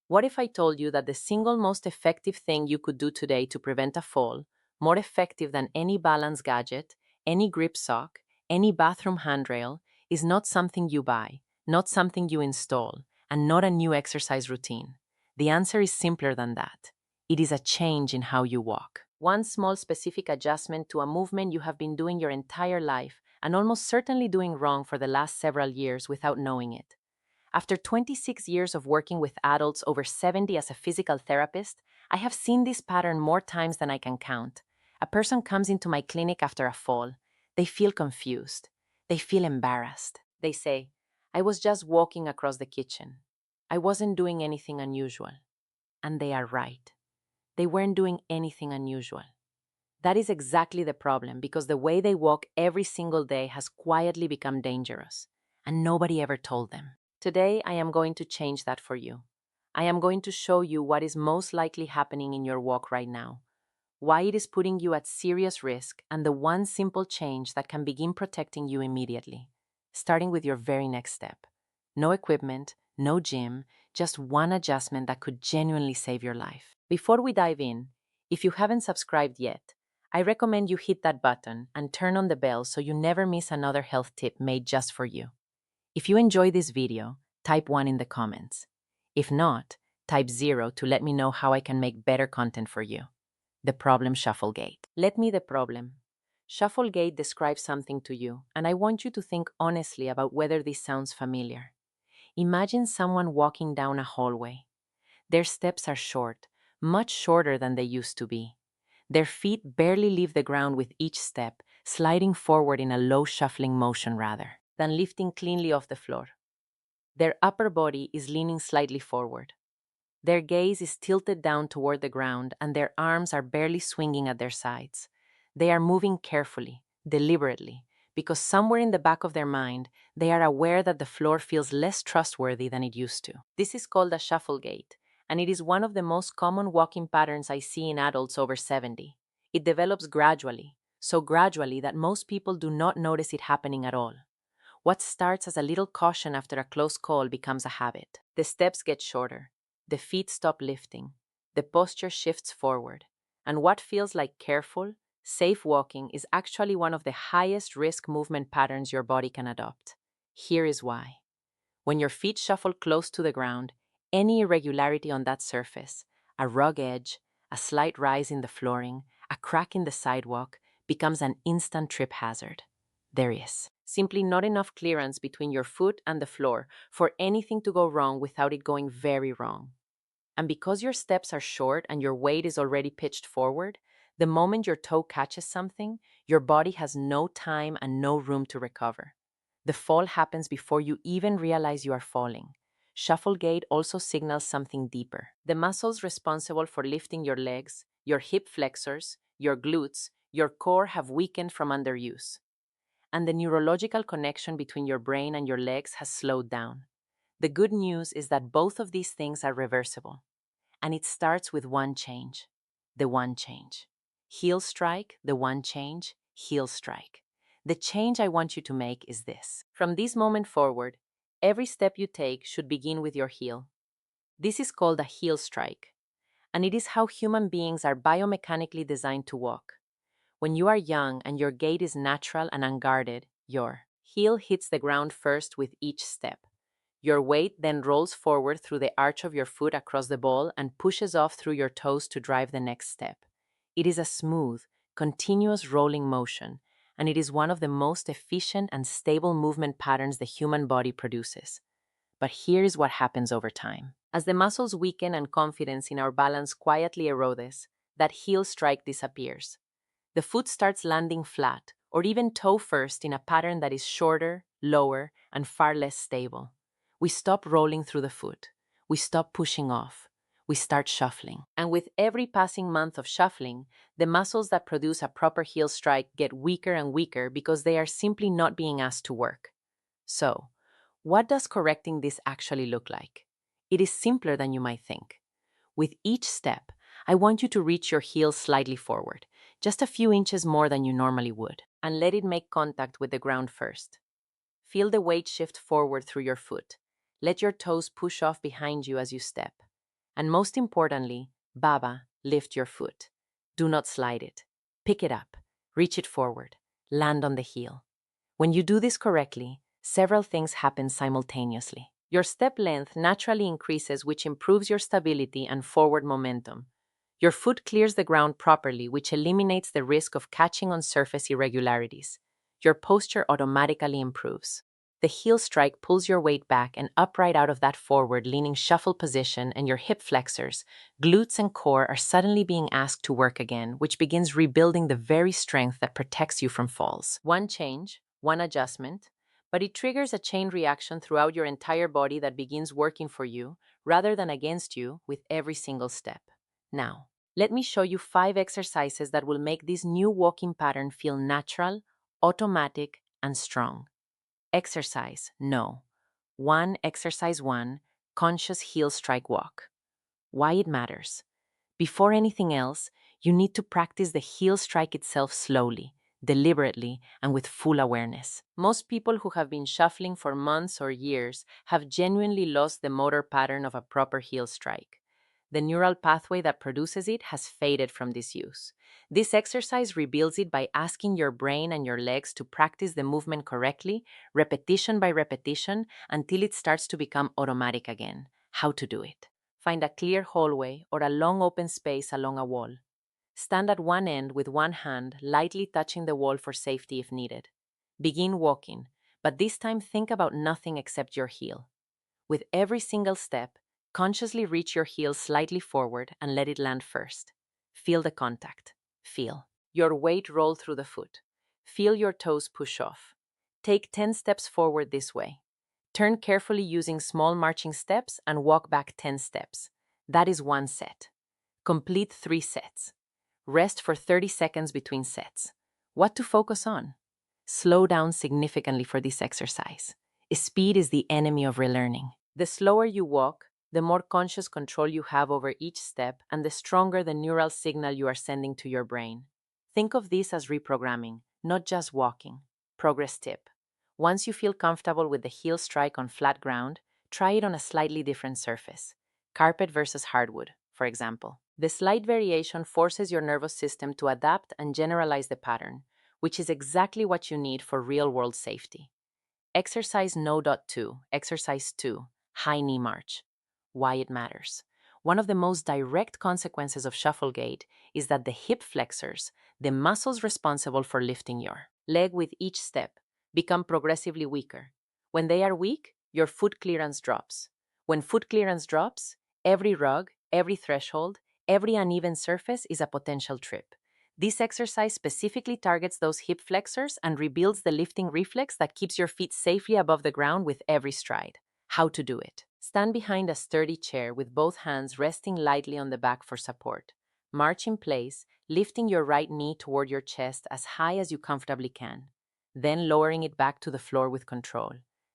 What if I told you that the single most effective thing you could do today to prevent a fall, more effective than any balance gadget, any grip sock, any bathroom handrail, is not something you buy, not something you install, and not a new exercise routine? The answer is simpler than that. It is a change in how you walk. One small specific adjustment to a movement you have been doing your entire life and almost certainly doing wrong for the last several years without knowing it. After 26 years of working with adults over 70 as a physical therapist, I have seen this pattern more times than I can count. A person comes into my clinic after a fall. They feel confused. They feel embarrassed. They say, I was just walking across the kitchen. I wasn't doing anything unusual. And they are right. They weren't doing anything unusual. That is exactly the problem because the way they walk every single day has quietly become dangerous, and nobody ever told them. Today, I am going to change that for you. I am going to show you what is most likely happening in your walk right now, why it is putting you at serious risk, and the one simple change that can begin protecting you immediately, starting with your very next step. No equipment, no gym, just one adjustment that could genuinely save your life. Before we dive in, if you haven't subscribed yet, I recommend you hit that button and turn on the bell so you never miss another health tip made just for you. If you enjoy this video, type 1 in the comments. If not, type 0 to let me know how I can make better content for you. The problem Shufflegate. Let me the problem. Shufflegate describes something to you, and I want you to think honestly about whether this sounds familiar. Imagine someone walking down a hallway. Their steps are short, much shorter than they used to be. Their feet barely leave the ground with each step, sliding forward in a low shuffling motion rather than lifting cleanly off the floor. Their upper body is leaning slightly forward. Their gaze is tilted down toward the ground and their arms are barely swinging at their sides. They are moving carefully, deliberately, because somewhere in the back of their mind, they are aware that the floor feels less trustworthy than it used to. This is called a shuffle gait, and it is one of the most common walking patterns I see in adults over 70. It develops gradually, so gradually that most people do not notice it happening at all. What starts as a little caution after a close call becomes a habit. The steps get shorter. The feet stop lifting. The posture shifts forward. And what feels like careful, safe walking is actually one of the highest risk movement patterns your body can adopt. Here is why. When your feet shuffle close to the ground, any irregularity on that surface, a rug edge, a slight rise in the flooring, a crack in the sidewalk, becomes an instant trip hazard. There is simply not enough clearance between your foot and the floor for anything to go wrong without it going very wrong. And because your steps are short and your weight is already pitched forward, the moment your toe catches something, your body has no time and no room to recover. The fall happens before you even realize you are falling. Shuffle gait also signals something deeper. The muscles responsible for lifting your legs, your hip flexors, your glutes, your core have weakened from underuse. And the neurological connection between your brain and your legs has slowed down. The good news is that both of these things are reversible. And it starts with one change. The one change. Heel strike, the one change, heel strike. The change I want you to make is this. From this moment forward, every step you take should begin with your heel. This is called a heel strike, and it is how human beings are biomechanically designed to walk. When you are young and your gait is natural and unguarded, your heel hits the ground first with each step. Your weight then rolls forward through the arch of your foot across the ball and pushes off through your toes to drive the next step. It is a smooth, continuous rolling motion, and it is one of the most efficient and stable movement patterns the human body produces. But here is what happens over time. As the muscles weaken and confidence in our balance quietly erodes, that heel strike disappears. The foot starts landing flat, or even toe first in a pattern that is shorter, lower, and far less stable. We stop rolling through the foot. We stop pushing off. We start shuffling. And with every passing month of shuffling, the muscles that produce a proper heel strike get weaker and weaker because they are simply not being asked to work. So, what does correcting this actually look like? It is simpler than you might think. With each step, I want you to reach your heel slightly forward, just a few inches more than you normally would, and let it make contact with the ground first. Feel the weight shift forward through your foot. Let your toes push off behind you as you step. And most importantly, Baba, lift your foot. Do not slide it. Pick it up, reach it forward, land on the heel. When you do this correctly, several things happen simultaneously. Your step length naturally increases, which improves your stability and forward momentum. Your foot clears the ground properly, which eliminates the risk of catching on surface irregularities. Your posture automatically improves. The heel strike pulls your weight back and upright out of that forward leaning shuffle position, and your hip flexors, glutes, and core are suddenly being asked to work again, which begins rebuilding the very strength that protects you from falls. One change, one adjustment, but it triggers a chain reaction throughout your entire body that begins working for you rather than against you with every single step. Now, let me show you 5 exercises that will make this new walking pattern feel natural, automatic, and strong. Exercise, no. Exercise 1, conscious heel strike walk. Why it matters. Before anything else, you need to practice the heel strike itself slowly, deliberately, and with full awareness. Most people who have been shuffling for months or years have genuinely lost the motor pattern of a proper heel strike. The neural pathway that produces it has faded from disuse. This exercise rebuilds it by asking your brain and your legs to practice the movement correctly, repetition by repetition, until it starts to become automatic again. How to do it? Find a clear hallway or a long open space along a wall. Stand at one end with one hand lightly touching the wall for safety if needed. Begin walking, but this time think about nothing except your heel. With every single step, consciously reach your heel slightly forward and let it land first. Feel the contact. Feel your weight roll through the foot. Feel your toes push off. Take 10 steps forward this way. Turn carefully using small marching steps and walk back 10 steps. That is one set. Complete 3 sets. Rest for 30 seconds between sets. What to focus on? Slow down significantly for this exercise. Speed is the enemy of relearning. The slower you walk, the more conscious control you have over each step and the stronger the neural signal you are sending to your brain. Think of this as reprogramming, not just walking. Progress tip. Once you feel comfortable with the heel strike on flat ground, try it on a slightly different surface. Carpet versus hardwood, for example. The slight variation forces your nervous system to adapt and generalize the pattern, which is exactly what you need for real-world safety. Exercise No.2, Exercise 2, High Knee March. Why it matters. One of the most direct consequences of shuffle gait is that the hip flexors, the muscles responsible for lifting your leg with each step, become progressively weaker. When they are weak, your foot clearance drops. When foot clearance drops, every rug, every threshold, every uneven surface is a potential trip. This exercise specifically targets those hip flexors and rebuilds the lifting reflex that keeps your feet safely above the ground with every stride. How to do it. Stand behind a sturdy chair with both hands resting lightly on the back for support. March in place, lifting your right knee toward your chest as high as you comfortably can. Then lowering it back to the floor with control.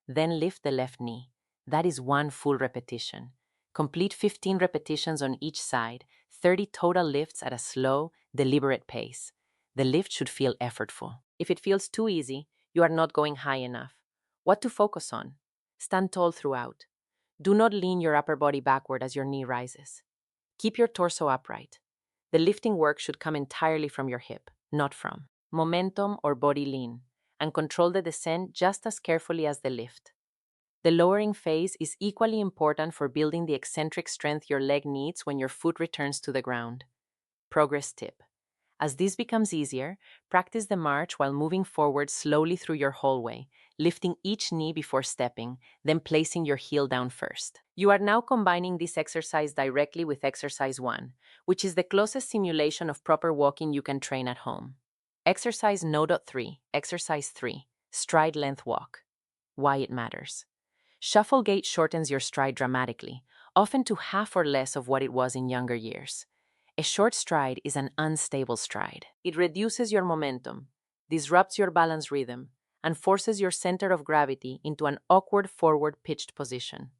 Then lift the left knee. That is one full repetition. Complete 15 repetitions on each side, 30 total lifts at a slow, deliberate pace. The lift should feel effortful. If it feels too easy, you are not going high enough. What to focus on? Stand tall throughout. Do not lean your upper body backward as your knee rises. Keep your torso upright. The lifting work should come entirely from your hip, not from momentum or body lean, and control the descent just as carefully as the lift. The lowering phase is equally important for building the eccentric strength your leg needs when your foot returns to the ground. Progress tip. As this becomes easier, practice the march while moving forward slowly through your hallway, lifting each knee before stepping, then placing your heel down first. You are now combining this exercise directly with exercise 1, which is the closest simulation of proper walking you can train at home. Exercise No.3, Exercise 3, Stride Length Walk. Why it matters. Shuffle gait shortens your stride dramatically, often to half or less of what it was in younger years. A short stride is an unstable stride. It reduces your momentum, disrupts your balance rhythm, and forces your center of gravity into an awkward forward pitched position.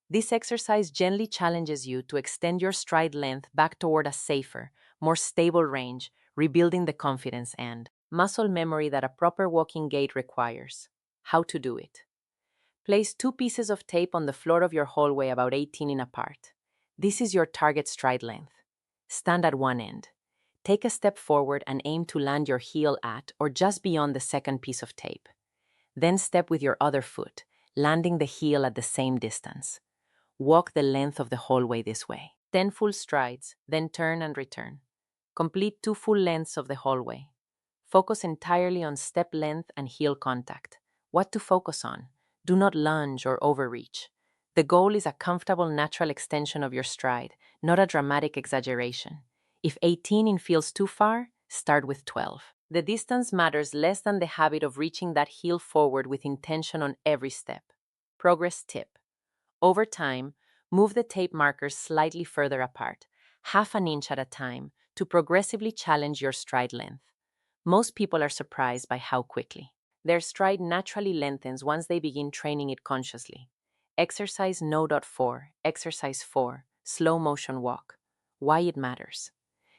This exercise gently challenges you to extend your stride length back toward a safer, more stable range, rebuilding the confidence and muscle memory that a proper walking gait requires. How to do it. Place 2 pieces of tape on the floor of your hallway about 18 in apart. This is your target stride length. Stand at one end. Take a step forward and aim to land your heel at or just beyond the second piece of tape. Then step with your other foot, landing the heel at the same distance. Walk the length of the hallway this way. 10 full strides, then turn and return. Complete 2 full lengths of the hallway. Focus entirely on step length and heel contact. What to focus on? Do not lunge or overreach. The goal is a comfortable natural extension of your stride, not a dramatic exaggeration. If 18 feels too far, start with 12. The distance matters less than the habit of reaching that heel forward with intention on every step. Progress tip. Over time, move the tape markers slightly further apart, half an inch at a time, to progressively challenge your stride length. Most people are surprised by how quickly. Their stride naturally lengthens once they begin training it consciously. Exercise No.4, Exercise 4, Slow Motion Walk. Why it matters.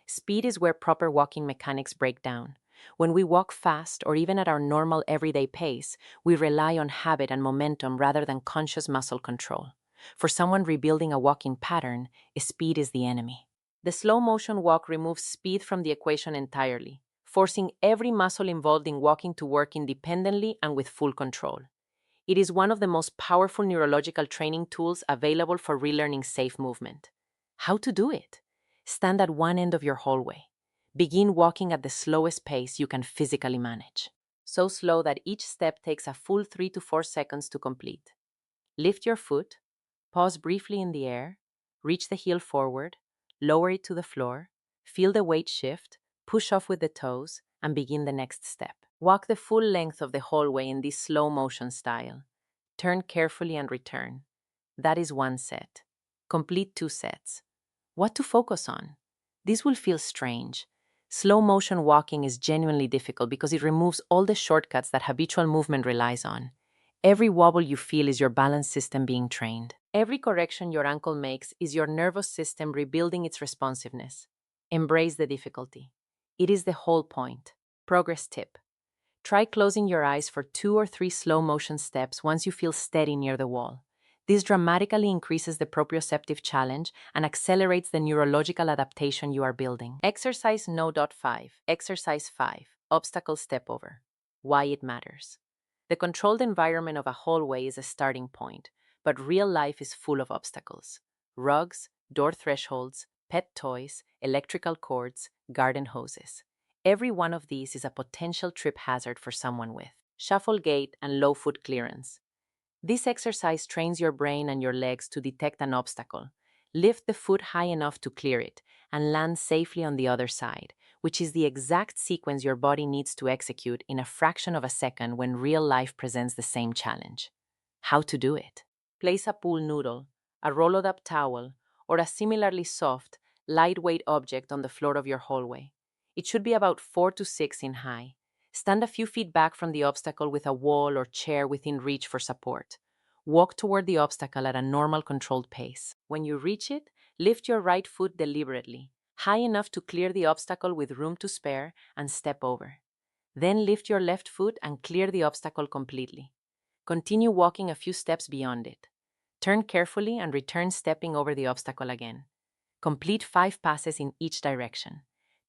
Speed is where proper walking mechanics break down. When we walk fast or even at our normal everyday pace, we rely on habit and momentum rather than conscious muscle control. For someone rebuilding a walking pattern, speed is the enemy. The slow motion walk removes speed from the equation entirely, forcing every muscle involved in walking to work independently and with full control. It is one of the most powerful neurological training tools available for relearning safe movement. How to do it? Stand at one end of your hallway. Begin walking at the slowest pace you can physically manage. So slow that each step takes a full 3 to 4 seconds to complete. Lift your foot, pause briefly in the air, reach the heel forward, lower it to the floor, feel the weight shift, push off with the toes, and begin the next step. Walk the full length of the hallway in this slow motion style. Turn carefully and return. That is one set. Complete 2 sets. What to focus on? This will feel strange. Slow motion walking is genuinely difficult because it removes all the shortcuts that habitual movement relies on. Every wobble you feel is your balance system being trained. Every correction your ankle makes is your nervous system rebuilding its responsiveness. Embrace the difficulty. It is the whole point. Progress tip. Try closing your eyes for 2 or 3 slow motion steps once you feel steady near the wall. This dramatically increases the proprioceptive challenge and accelerates the neurological adaptation you are building. Exercise No.5, Exercise 5, Obstacle Step Over. Why it matters. The controlled environment of a hallway is a starting point, but real life is full of obstacles. Rugs, door thresholds, pet toys, electrical cords, garden hoses. Every one of these is a potential trip hazard for someone with shuffle gait and low foot clearance. This exercise trains your brain and your legs to detect an obstacle, lift the foot high enough to clear it, and land safely on the other side, which is the exact sequence your body needs to execute in a fraction of a second when real life presents the same challenge. How to do it? Place a pool noodle, a rolled-up towel, or a similarly soft, lightweight object on the floor of your hallway. It should be about 4 to 6 in high. Stand a few feet back from the obstacle with a wall or chair within reach for support. Walk toward the obstacle at a normal controlled pace. When you reach it, lift your right foot deliberately, high enough to clear the obstacle with room to spare, and step over. Then lift your left foot and clear the obstacle completely. Continue walking a few steps beyond it. Turn carefully and return stepping over the obstacle again. Complete 5 passes in each direction.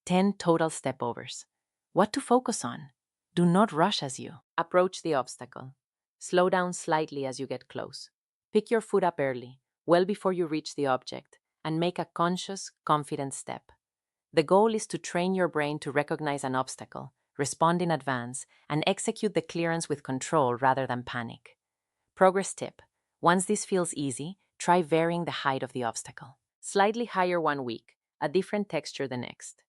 10 total step overs. What to focus on? Do not rush as you approach the obstacle. Slow down slightly as you get close. Pick your foot up early, well before you reach the object, and make a conscious, confident step. The goal is to train your brain to recognize an obstacle, respond in advance, and execute the clearance with control rather than panic. Progress tip. Once this feels easy, try varying the height of the obstacle. Slightly higher one week, a different texture the next.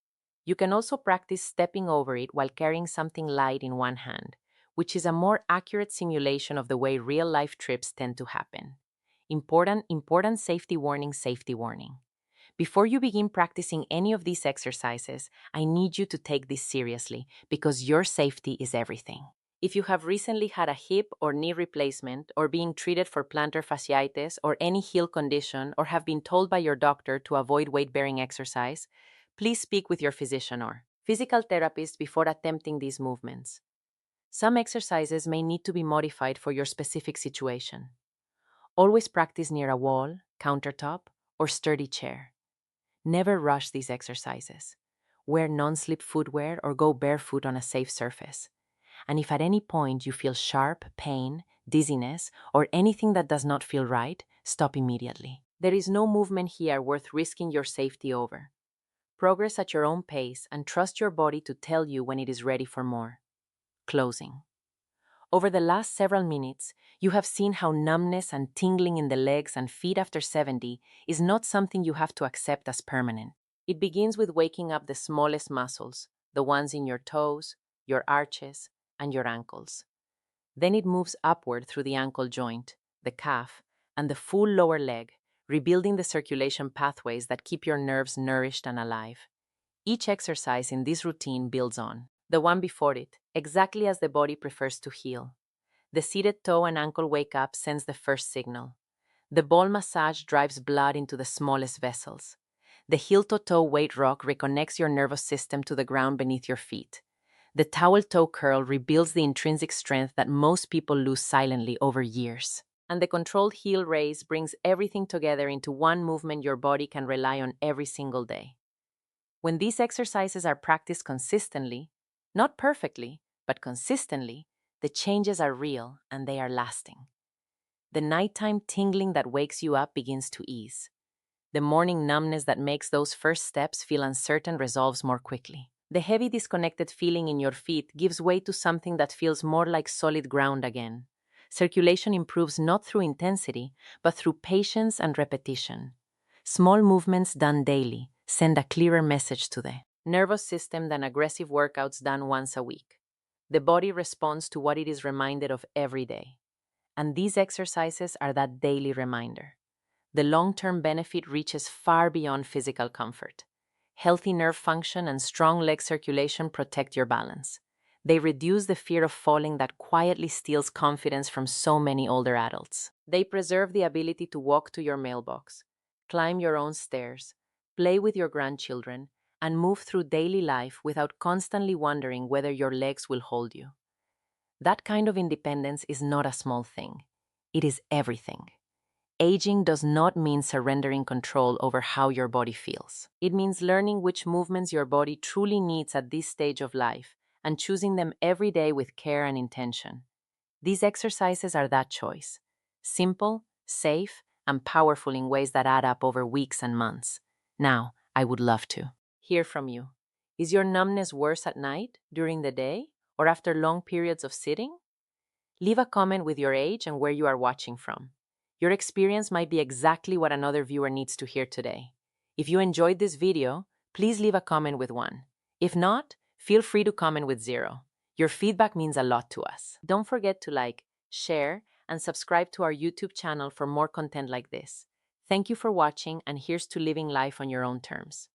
You can also practice stepping over it while carrying something light in one hand, which is a more accurate simulation of the way real-life trips tend to happen. Important safety warning, safety warning. Before you begin practicing any of these exercises, I need you to take this seriously because your safety is everything. If you have recently had a hip or knee replacement or being treated for plantar fasciitis or any heel condition or have been told by your doctor to avoid weight-bearing exercise, please speak with your physician or physical therapist before attempting these movements. Some exercises may need to be modified for your specific situation. Always practice near a wall, countertop, or sturdy chair. Never rush these exercises. Wear non-slip footwear or go barefoot on a safe surface. And if at any point you feel sharp pain, dizziness, or anything that does not feel right, stop immediately. There is no movement here worth risking your safety over. Progress at your own pace and trust your body to tell you when it is ready for more. Closing. Over the last several minutes, you have seen how numbness and tingling in the legs and feet after 70 is not something you have to accept as permanent. It begins with waking up the smallest muscles, the ones in your toes, your arches, and your ankles. Then it moves upward through the ankle joint, the calf, and the full lower leg, rebuilding the circulation pathways that keep your nerves nourished and alive. Each exercise in this routine builds on the one before it, exactly as the body prefers to heal. The seated toe and ankle wake up sends the first signal. The ball massage drives blood into the smallest vessels. The heel-to-toe weight rock reconnects your nervous system to the ground beneath your feet. The towel toe curl rebuilds the intrinsic strength that most people lose silently over years. And the controlled heel raise brings everything together into one movement your body can rely on every single day. When these exercises are practiced consistently, not perfectly, but consistently, the changes are real and they are lasting. The nighttime tingling that wakes you up begins to ease. The morning numbness that makes those first steps feel uncertain resolves more quickly. The heavy disconnected feeling in your feet gives way to something that feels more like solid ground again. Circulation improves not through intensity, but through patience and repetition. Small movements done daily send a clearer message to the nervous system than aggressive workouts done once a week. The body responds to what it is reminded of every day. And these exercises are that daily reminder. The long-term benefit reaches far beyond physical comfort. Healthy nerve function and strong leg circulation protect your balance. They reduce the fear of falling that quietly steals confidence from so many older adults. They preserve the ability to walk to your mailbox, climb your own stairs, play with your grandchildren, and move through daily life without constantly wondering whether your legs will hold you. That kind of independence is not a small thing. It is everything. Aging does not mean surrendering control over how your body feels. It means learning which movements your body truly needs at this stage of life and choosing them every day with care and intention. These exercises are that choice. Simple, safe, and powerful in ways that add up over weeks and months. Now, I would love to hear from you. Is your numbness worse at night, during the day, or after long periods of sitting? Leave a comment with your age and where you are watching from. Your experience might be exactly what another viewer needs to hear today. If you enjoyed this video, please leave a comment with 1. If not, feel free to comment with 0. Your feedback means a lot to us. Don't forget to like, share, and subscribe to our YouTube channel for more content like this. Thank you for watching, and here's to living life on your own terms.